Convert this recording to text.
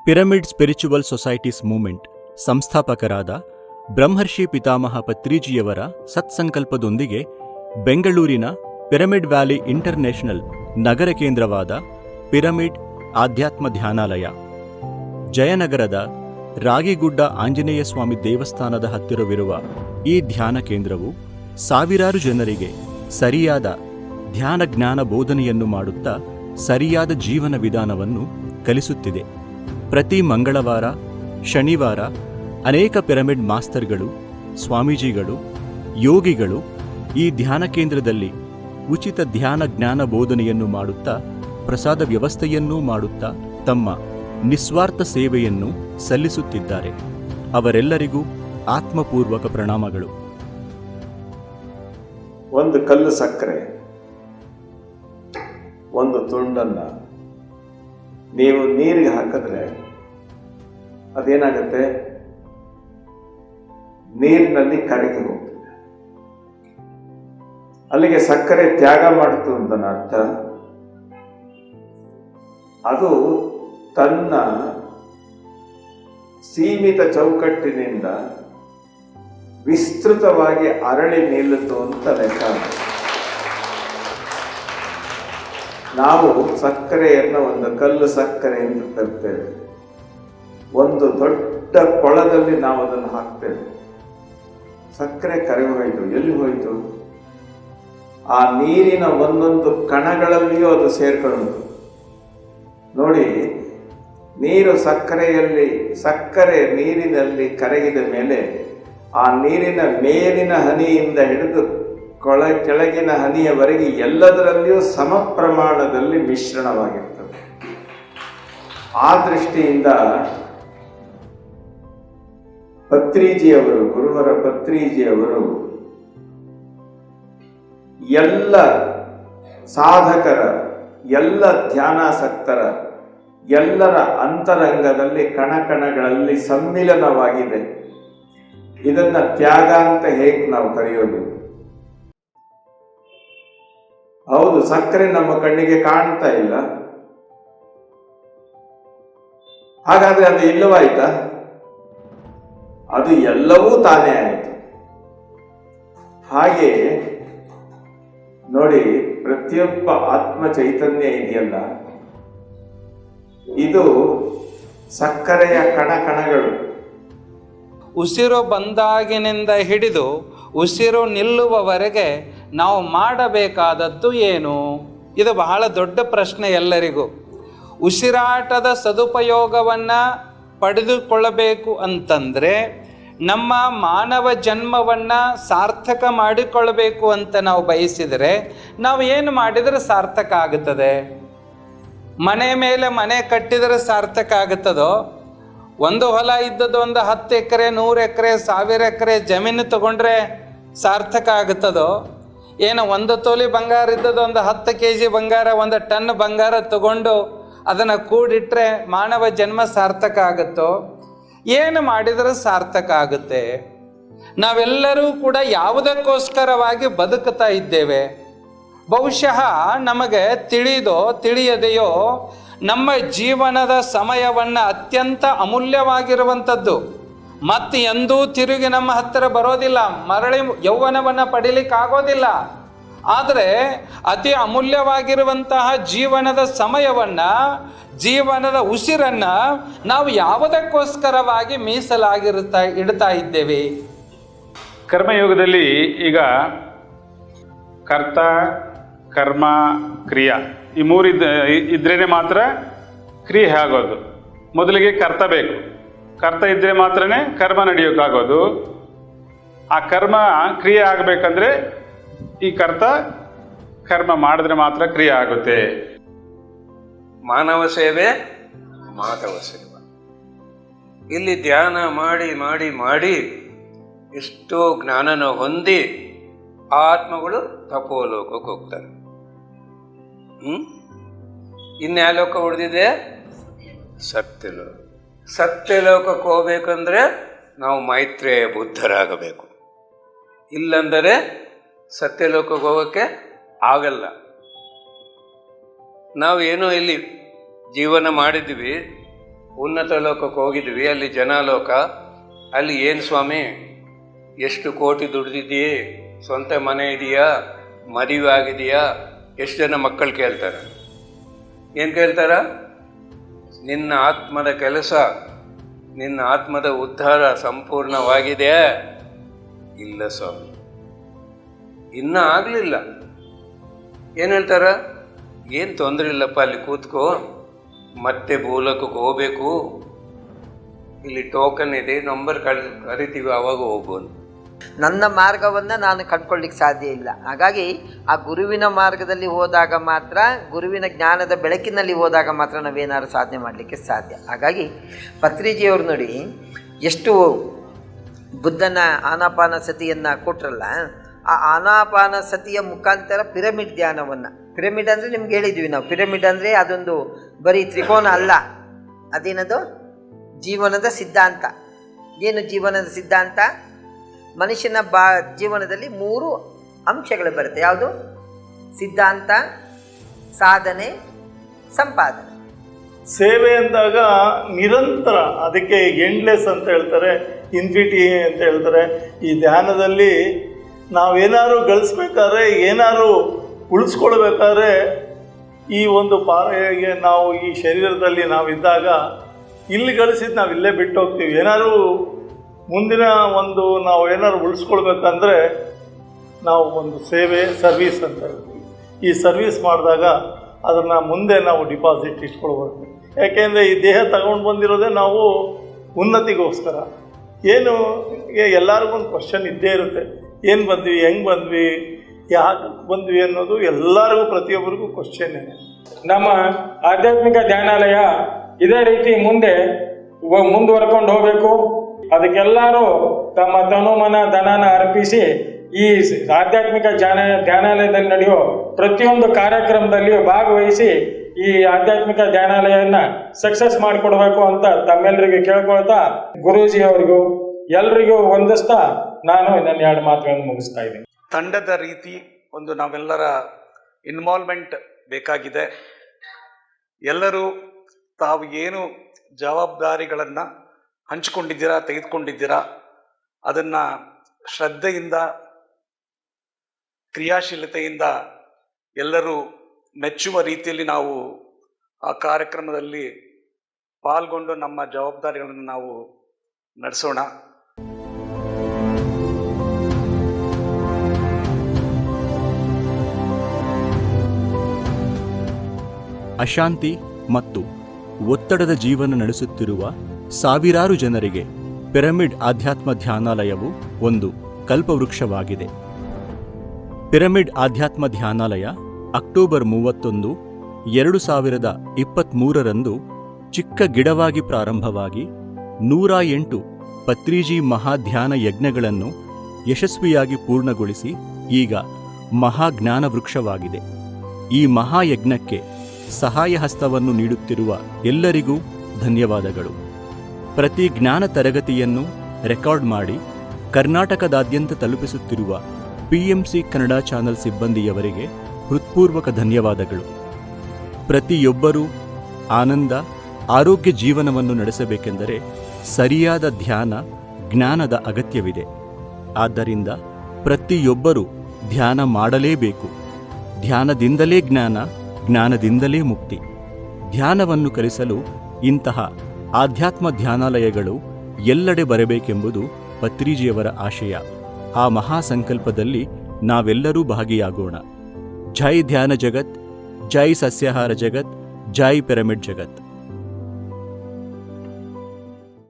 Pyramid spiritual societies movement ಸಂಸ್ಥಾಪಕರಾದ ಬ್ರಹ್ಮರ್ಷಿ ಪಿತಾಮಹ ಪತ್ರಿಜಿಯವರ ಸತ್ಸಂಕಲ್ಪದೊಂದಿಗೆ ಬೆಂಗಳೂರಿನ ಪಿರಮಿಡ್ ವ್ಯಾಲಿ ಇಂಟರ್ನ್ಯಾಷನಲ್ ನಗರ ಕೇಂದ್ರವಾದ ಪಿರಮಿಡ್ ಆಧ್ಯಾತ್ಮ ಧ್ಯಾನಾಲಯ, ಜಯನಗರದ ರಾಗಿಗುಡ್ಡ ಆಂಜನೇಯ ಸ್ವಾಮಿ ದೇವಸ್ಥಾನದ ಹತ್ತಿರವಿರುವ ಈ ಧ್ಯಾನ ಕೇಂದ್ರವು ಸಾವಿರಾರು ಜನರಿಗೆ ಸರಿಯಾದ ಧ್ಯಾನ ಜ್ಞಾನ ಬೋಧನೆಯನ್ನು ಮಾಡುತ್ತಾ ಸರಿಯಾದ ಜೀವನ ವಿಧಾನವನ್ನು ಕಲಿಸುತ್ತಿದೆ. ಪ್ರತಿ ಮಂಗಳವಾರ, ಶನಿವಾರ ಅನೇಕ ಪಿರಮಿಡ್ ಮಾಸ್ತರ್ಗಳು, ಸ್ವಾಮೀಜಿಗಳು, ಯೋಗಿಗಳು ಈ ಧ್ಯಾನ ಕೇಂದ್ರದಲ್ಲಿ ಉಚಿತ ಧ್ಯಾನ ಜ್ಞಾನ ಬೋಧನೆಯನ್ನು ಮಾಡುತ್ತಾ ಪ್ರಸಾದ ವ್ಯವಸ್ಥೆಯನ್ನೂ ಮಾಡುತ್ತಾ ತಮ್ಮ ನಿಸ್ವಾರ್ಥ ಸೇವೆಯನ್ನು ಸಲ್ಲಿಸುತ್ತಿದ್ದಾರೆ. ಅವರೆಲ್ಲರಿಗೂ ಆತ್ಮಪೂರ್ವಕ ಪ್ರಣಾಮಗಳು. ಒಂದು ಕಲ್ಲು ಸಕ್ಕರೆ, ಒಂದು ತುಂಡನ್ನ ನೀವು ನೀರಿಗೆ ಹಾಕಿದ್ರೆ ಅದೇನಾಗುತ್ತೆ? ನೀರಿನಲ್ಲಿ ಕರಗಿ ಹೋಗ್ತದೆ. ಅಲ್ಲಿಗೆ ಸಕ್ಕರೆ ತ್ಯಾಗ ಮಾಡಿತು ಅಂತ ಅರ್ಥ. ಅದು ತನ್ನ ಸೀಮಿತ ಚೌಕಟ್ಟಿನಿಂದ ವಿಸ್ತೃತವಾಗಿ ಅರಳಿ ನಿಲ್ಲಿತು ಅಂತ ಲೆಕ್ಕ. ನಾವು ಸಕ್ಕರೆಯನ್ನು ಒಂದು ಕಲ್ಲು ಸಕ್ಕರೆ ಎಂದು ತರ್ತೇವೆ. ಒಂದು ದೊಡ್ಡ ಕೊಳದಲ್ಲಿ ನಾವು ಅದನ್ನು ಹಾಕ್ತೇವೆ. ಸಕ್ಕರೆ ಕರಗಿ ಹೋಯಿತು. ಎಲ್ಲಿ ಹೋಯಿತು? ಆ ನೀರಿನ ಒಂದೊಂದು ಕಣಗಳಲ್ಲಿಯೂ ಅದು ಸೇರ್ಕೊಳ್ಳುವುದು. ನೋಡಿ, ಸಕ್ಕರೆ ನೀರಿನಲ್ಲಿ ಕರಗಿದ ಮೇಲೆ ಆ ನೀರಿನ ಮೇಲಿನ ಹನಿಯಿಂದ ಹಿಡಿದು ಕೆಳಗಿನ ಹನಿಯವರೆಗೆ ಎಲ್ಲದರಲ್ಲಿಯೂ ಸಮ ಪ್ರಮಾಣದಲ್ಲಿ ಮಿಶ್ರಣವಾಗಿರ್ತದೆ. ಆ ದೃಷ್ಟಿಯಿಂದ ಗುರುವರ ಪತ್ರಿಜಿಯವರು ಎಲ್ಲ ಸಾಧಕರ, ಎಲ್ಲ ಧ್ಯಾನಾಸಕ್ತರ, ಎಲ್ಲರ ಅಂತರಂಗದಲ್ಲಿ ಕಣಕಣಗಳಲ್ಲಿ ಸಮ್ಮಿಲನವಾಗಿದೆ. ಇದನ್ನ ತ್ಯಾಗ ಅಂತ ಹೇಗೆ ನಾವು ಕರೆಯೋದು? ಹೌದು, ಸಕ್ಕರೆ ನಮ್ಮ ಕಣ್ಣಿಗೆ ಕಾಣ್ತಾ ಇಲ್ಲ. ಹಾಗಾದ್ರೆ ಅದು ಇಲ್ಲವಾಯ್ತಾ? ಅದು ಎಲ್ಲವೂ ತಾನೇ ಆಯಿತು. ಹಾಗೆ ನೋಡಿ, ಪ್ರತಿಯೊಬ್ಬ ಆತ್ಮ ಚೈತನ್ಯ ಇದೆಯಲ್ಲ, ಇದು ಸಕ್ಕರೆಯ ಕಣಕಣಗಳು. ಉಸಿರು ಬಂದಾಗಿನಿಂದ ಹಿಡಿದು ಉಸಿರು ನಿಲ್ಲುವವರೆಗೆ ನಾವು ಮಾಡಬೇಕಾದದ್ದು ಏನು? ಇದು ಬಹಳ ದೊಡ್ಡ ಪ್ರಶ್ನೆ ಎಲ್ಲರಿಗೂ. ಉಸಿರಾಟದ ಸದುಪಯೋಗವನ್ನು ಪಡೆದುಕೊಳ್ಳಬೇಕು ಅಂತಂದರೆ, ನಮ್ಮ ಮಾನವ ಜನ್ಮವನ್ನು ಸಾರ್ಥಕ ಮಾಡಿಕೊಳ್ಳಬೇಕು ಅಂತ ನಾವು ಬಯಸಿದರೆ ನಾವು ಏನು ಮಾಡಿದರೆ ಸಾರ್ಥಕ ಆಗುತ್ತದೆ? ಮನೆ ಮೇಲೆ ಮನೆ ಕಟ್ಟಿದರೆ ಸಾರ್ಥಕ ಆಗುತ್ತದೋ? ಒಂದು ಹೊಲ ಇದ್ದದ್ದು ಒಂದು 10 ಎಕರೆ, 100 ಎಕರೆ, 1000 ಎಕರೆ ಜಮೀನು ತಗೊಂಡ್ರೆ ಸಾರ್ಥಕ ಆಗುತ್ತದೋ? ಏನು ಒಂದು ತೊಲಿ ಬಂಗಾರ ಇದ್ದದ್ದು ಒಂದು 10 kg ಬಂಗಾರ, 1 ಟನ್ ಬಂಗಾರ ತಗೊಂಡು ಅದನ್ನು ಕೂಡಿಟ್ರೆ ಮಾನವ ಜನ್ಮ ಸಾರ್ಥಕ ಆಗುತ್ತೋ? ಏನು ಮಾಡಿದರೆ ಸಾರ್ಥಕ ಆಗುತ್ತೆ? ನಾವೆಲ್ಲರೂ ಕೂಡ ಯಾವುದಕ್ಕೋಸ್ಕರವಾಗಿ ಬದುಕುತ್ತಾ ಇದ್ದೇವೆ? ಬಹುಶಃ ನಮಗೆ ತಿಳಿದೋ ತಿಳಿಯದೆಯೋ ನಮ್ಮ ಜೀವನದ ಸಮಯವನ್ನು ಅತ್ಯಂತ ಅಮೂಲ್ಯವಾಗಿರುವಂಥದ್ದು ಮತ್ತೆ ಎಂದೂ ತಿರುಗಿ ನಮ್ಮ ಹತ್ತಿರ ಬರೋದಿಲ್ಲ. ಮರಳಿ ಯೌವನವನ್ನು ಪಡೀಲಿಕ್ಕಾಗೋದಿಲ್ಲ. ಆದರೆ ಅತಿ ಅಮೂಲ್ಯವಾಗಿರುವಂತಹ ಜೀವನದ ಸಮಯವನ್ನು, ಜೀವನದ ಉಸಿರನ್ನು ನಾವು ಯಾವುದಕ್ಕೋಸ್ಕರವಾಗಿ ಇಡ್ತಾ ಇದ್ದೇವೆ? ಕರ್ಮಯೋಗದಲ್ಲಿ ಈಗ ಕರ್ತ, ಕರ್ಮ, ಕ್ರಿಯಾ ಈ ಮೂರು ಇದ್ರೇ ಮಾತ್ರ ಕ್ರಿಯೆ ಆಗೋದು. ಮೊದಲಿಗೆ ಕರ್ತ ಬೇಕು. ಕರ್ತ ಇದ್ದರೆ ಮಾತ್ರನೇ ಕರ್ಮ ನಡೆಯೋಕ್ಕಾಗೋದು. ಆ ಕರ್ಮ ಕ್ರಿಯೆ ಆಗಬೇಕಂದ್ರೆ ಈ ಕರ್ತ ಕರ್ಮ ಮಾಡಿದ್ರೆ ಮಾತ್ರ ಕ್ರಿಯೆ ಆಗುತ್ತೆ. ಮಾನವ ಸೇವೆ, ಮಾಧವ ಸೇವೆ. ಇಲ್ಲಿ ಧ್ಯಾನ ಮಾಡಿ ಮಾಡಿ ಮಾಡಿ ಎಷ್ಟೋ ಜ್ಞಾನನ ಹೊಂದಿ ಆತ್ಮಗಳು ತಪೋಲೋಕಕ್ಕೆ ಹೋಗ್ತಾರೆ. ಇನ್ಯಾ ಲೋಕ ಉಳಿದಿದೆ? ಸತ್ಯಲೋಕ. ಸತ್ಯಲೋಕಕ್ಕೆ ಹೋಗ್ಬೇಕಂದ್ರೆ ನಾವು ಮೈತ್ರೇಯ ಬುದ್ಧರಾಗಬೇಕು. ಇಲ್ಲಂದರೆ ಸತ್ಯಲೋಕಕ್ಕೆ ಹೋಗೋಕ್ಕೆ ಆಗಲ್ಲ. ನಾವು ಏನೋ ಇಲ್ಲಿ ಜೀವನ ಮಾಡಿದ್ವಿ, ಉನ್ನತ ಲೋಕಕ್ಕೆ ಹೋಗಿದ್ವಿ, ಅಲ್ಲಿ ಜನಲೋಕ. ಅಲ್ಲಿ ಏನು ಸ್ವಾಮಿ, ಎಷ್ಟು ಕೋಟಿ ದುಡ್ದಿದ್ದೀ, ಸ್ವಂತ ಮನೆ ಇದೆಯಾ, ಮದುವೆ ಆಗಿದೆಯಾ, ಎಷ್ಟು ಜನ ಮಕ್ಕಳು ಕೇಳ್ತಾರೆ. ಏನು ಕೇಳ್ತಾರ? ನಿನ್ನ ಆತ್ಮದ ಕೆಲಸ, ನಿನ್ನ ಆತ್ಮದ ಉದ್ಧಾರ ಸಂಪೂರ್ಣವಾಗಿದೆ? ಇಲ್ಲ ಸ್ವಾಮಿ, ಇನ್ನೂ ಆಗಲಿಲ್ಲ. ಏನು ಹೇಳ್ತಾರ? ಏನು ತೊಂದರೆ ಇಲ್ಲಪ್ಪ, ಅಲ್ಲಿ ಕೂತ್ಕೋ, ಮತ್ತೆ ಭೂಲೋಕಕ್ಕೆ ಹೋಗ್ಬೇಕು, ಇಲ್ಲಿ ಟೋಕನ್ ಇದೆ, ನಂಬರ್ ಕರಿತೀವಿ, ಆವಾಗ ಹೋಗ್ಬೋದು. ನನ್ನ ಮಾರ್ಗವನ್ನು ನಾನು ಕಂಡುಕೊಳ್ಳಿಕ್ಕೆ ಸಾಧ್ಯ ಇಲ್ಲ. ಹಾಗಾಗಿ ಆ ಗುರುವಿನ ಮಾರ್ಗದಲ್ಲಿ ಹೋದಾಗ ಮಾತ್ರ, ಗುರುವಿನ ಜ್ಞಾನದ ಬೆಳಕಿನಲ್ಲಿ ಹೋದಾಗ ಮಾತ್ರ ನಾವೇನಾದ್ರು ಸಾಧನೆ ಮಾಡಲಿಕ್ಕೆ ಸಾಧ್ಯ. ಹಾಗಾಗಿ ಪತ್ರಿಜಿಯವರು ನೋಡಿ, ಎಷ್ಟು ಬುದ್ಧನ ಆನಾಪಾನ ಸತಿಯನ್ನು ಕೊಟ್ರಲ್ಲ, ಆ ಆನಾಪಾನ ಸತಿಯ ಮುಖಾಂತರ ಪಿರಮಿಡ್ ಧ್ಯಾನವನ್ನು, ಪಿರಮಿಡ್ ಅಂದರೆ ನಿಮ್ಗೆ ಹೇಳಿದ್ವಿ ನಾವು, ಪಿರಮಿಡ್ ಅಂದರೆ ಅದೊಂದು ಬರೀ ತ್ರಿಕೋನ ಅಲ್ಲ, ಅದೇನದು ಜೀವನದ ಸಿದ್ಧಾಂತ. ಏನು ಜೀವನದ ಸಿದ್ಧಾಂತ? ಮನುಷ್ಯನ ಜೀವನದಲ್ಲಿ 3 ಅಂಶಗಳು ಬರುತ್ತೆ. ಯಾವುದು? ಸಿದ್ಧಾಂತ, ಸಾಧನೆ, ಸಂಪಾದನೆ. ಸೇವೆ ಅಂದಾಗ ನಿರಂತರ, ಅದಕ್ಕೆ ಎಂಡ್ಲೆಸ್ ಅಂತ ಹೇಳ್ತಾರೆ, ಇನ್ಫಿನಿಟಿ ಅಂತ ಹೇಳ್ತಾರೆ. ಈ ಧ್ಯಾನದಲ್ಲಿ ನಾವೇನಾದ್ರು ಗಳಿಸ್ಬೇಕಾದ್ರೆ, ಏನಾದ್ರು ಉಳಿಸ್ಕೊಳ್ಬೇಕಾದ್ರೆ, ಈ ಒಂದು ನಾವು ಈ ಶರೀರದಲ್ಲಿ ನಾವಿದ್ದಾಗ ಇಲ್ಲಿ ಗಳಿಸಿದ್ದು ನಾವು ಇಲ್ಲೇ ಬಿಟ್ಟು ಹೋಗ್ತೀವಿ. ಏನಾದ್ರು ಮುಂದಿನ ಒಂದು ನಾವು ಏನಾದ್ರು ಉಳಿಸ್ಕೊಳ್ಬೇಕಂದ್ರೆ ನಾವು ಒಂದು ಸೇವೆ, ಸರ್ವೀಸ್ ಅಂತ ಹೇಳ್ತೀವಿ. ಈ ಸರ್ವೀಸ್ ಮಾಡಿದಾಗ ಅದನ್ನು ಮುಂದೆ ನಾವು ಡಿಪಾಸಿಟ್ ಇಟ್ಕೊಳ್ಬೇಕು. ಯಾಕೆಂದರೆ ಈ ದೇಹ ತಗೊಂಡು ಬಂದಿರೋದೇ ನಾವು ಉನ್ನತಿಗೋಸ್ಕರ. ಏನು ಎಲ್ಲರಿಗೂ ಒಂದು ಕ್ವಶನ್ ಇದ್ದೇ ಇರುತ್ತೆ, ಏನು ಬಂದ್ವಿ, ಹೆಂಗೆ ಬಂದ್ವಿ, ಯಾಕೆ ಬಂದ್ವಿ ಅನ್ನೋದು ಎಲ್ಲರಿಗೂ, ಪ್ರತಿಯೊಬ್ಬರಿಗೂ ಕ್ವಶನ್. ನಮ್ಮ ಆಧ್ಯಾತ್ಮಿಕ ಧ್ಯಾನಾಲಯ ಇದೇ ರೀತಿ ಮುಂದುವರ್ಕೊಂಡು ಹೋಗಬೇಕು. ಅದಕ್ಕೆಲ್ಲರೂ ತಮ್ಮ ತನು ಮನ ಧನನ ಅರ್ಪಿಸಿ ಈ ಆಧ್ಯಾತ್ಮಿಕ ಧ್ಯಾನಾಲಯದಲ್ಲಿ ನಡೆಯೋ ಪ್ರತಿಯೊಂದು ಕಾರ್ಯಕ್ರಮದಲ್ಲಿಯೂ ಭಾಗವಹಿಸಿ ಈ ಆಧ್ಯಾತ್ಮಿಕ ಧ್ಯಾನಾಲಯನ ಸಕ್ಸಸ್ ಮಾಡಿಕೊಡ್ಬೇಕು ಅಂತ ತಮ್ಮೆಲ್ಲರಿಗೂ ಕೇಳ್ಕೊಳ್ತಾ, ಗುರೂಜಿಯವರಿಗೂ ಎಲ್ರಿಗೂ ವಂದಿಸ್ತಾ ನಾನು ನನ್ನ 2 ಮಾತುಗಳನ್ನು ಮುಗಿಸ್ತಾ ಇದ್ದೀನಿ. ತಂಡದ ರೀತಿ ಒಂದು ನಾವೆಲ್ಲರ ಇನ್ವಾಲ್ವ್ಮೆಂಟ್ ಬೇಕಾಗಿದೆ. ಎಲ್ಲರೂ ತಾವು ಏನು ಜವಾಬ್ದಾರಿಗಳನ್ನು ಹಂಚಿಕೊಂಡಿದ್ದೀರಾ, ತೆಗೆದುಕೊಂಡಿದ್ದೀರಾ, ಅದನ್ನು ಶ್ರದ್ಧೆಯಿಂದ, ಕ್ರಿಯಾಶೀಲತೆಯಿಂದ ಎಲ್ಲರೂ ಮೆಚ್ಚುವ ರೀತಿಯಲ್ಲಿ ನಾವು ಆ ಕಾರ್ಯಕ್ರಮದಲ್ಲಿ ಪಾಲ್ಗೊಂಡು ನಮ್ಮ ಜವಾಬ್ದಾರಿಗಳನ್ನು ನಾವು ನಡೆಸೋಣ. ಅಶಾಂತಿ ಮತ್ತು ಒತ್ತಡದ ಜೀವನ ನಡೆಸುತ್ತಿರುವ ಸಾವಿರಾರು ಜನರಿಗೆ ಪಿರಮಿಡ್ ಆಧ್ಯಾತ್ಮ ಧ್ಯಾನಾಲಯವು ಒಂದು ಕಲ್ಪವೃಕ್ಷವಾಗಿದೆ. ಪಿರಮಿಡ್ ಆಧ್ಯಾತ್ಮ ಧ್ಯಾನಾಲಯ ಅಕ್ಟೋಬರ್ 31, 2023ರಂದು ಚಿಕ್ಕ ಗಿಡವಾಗಿ ಪ್ರಾರಂಭವಾಗಿ 108 ಪತ್ರಿಜಿ ಮಹಾಧ್ಯಾನ ಯಜ್ಞಗಳನ್ನು ಯಶಸ್ವಿಯಾಗಿ ಪೂರ್ಣಗೊಳಿಸಿ ಈಗ ಮಹಾಜ್ಞಾನ ವೃಕ್ಷವಾಗಿದೆ. ಈ ಮಹಾಯಜ್ಞಕ್ಕೆ ಸಹಾಯ ಹಸ್ತವನ್ನು ನೀಡುತ್ತಿರುವ ಎಲ್ಲರಿಗೂ ಧನ್ಯವಾದಗಳು. ಪ್ರತಿ ಜ್ಞಾನ ತರಗತಿಯನ್ನು ರೆಕಾರ್ಡ್ ಮಾಡಿ ಕರ್ನಾಟಕದಾದ್ಯಂತ ತಲುಪಿಸುತ್ತಿರುವ PMC ಕನ್ನಡ ಚಾನೆಲ್ ಸಿಬ್ಬಂದಿಯವರಿಗೆ ಹೃತ್ಪೂರ್ವಕ ಧನ್ಯವಾದಗಳು. ಪ್ರತಿಯೊಬ್ಬರೂ ಆನಂದ, ಆರೋಗ್ಯ ಜೀವನವನ್ನು ನಡೆಸಬೇಕೆಂದರೆ ಸರಿಯಾದ ಧ್ಯಾನ, ಜ್ಞಾನದ ಅಗತ್ಯವಿದೆ. ಆದ್ದರಿಂದ ಪ್ರತಿಯೊಬ್ಬರೂ ಧ್ಯಾನ ಮಾಡಲೇಬೇಕು. ಧ್ಯಾನದಿಂದಲೇ ಜ್ಞಾನ, ಜ್ಞಾನದಿಂದಲೇ ಮುಕ್ತಿ. ಧ್ಯಾನವನ್ನು ಕಲಿಸಲು ಇಂತಹ ಆಧ್ಯಾತ್ಮ ಧ್ಯಾನಾಲಯಗಳು ಎಲ್ಲೆಡೆ ಬರಬೇಕೆಂಬುದು ಪತ್ರಿಜಿಯವರ ಆಶಯ. ಆ ಮಹಾಸಂಕಲ್ಪದಲ್ಲಿ ನಾವೆಲ್ಲರೂ ಭಾಗಿಯಾಗೋಣ. ಜೈ ಧ್ಯಾನ ಜಗತ್, ಜೈ ಸಸ್ಯಾಹಾರ ಜಗತ್, ಜೈ ಪಿರಮಿಡ್ ಜಗತ್.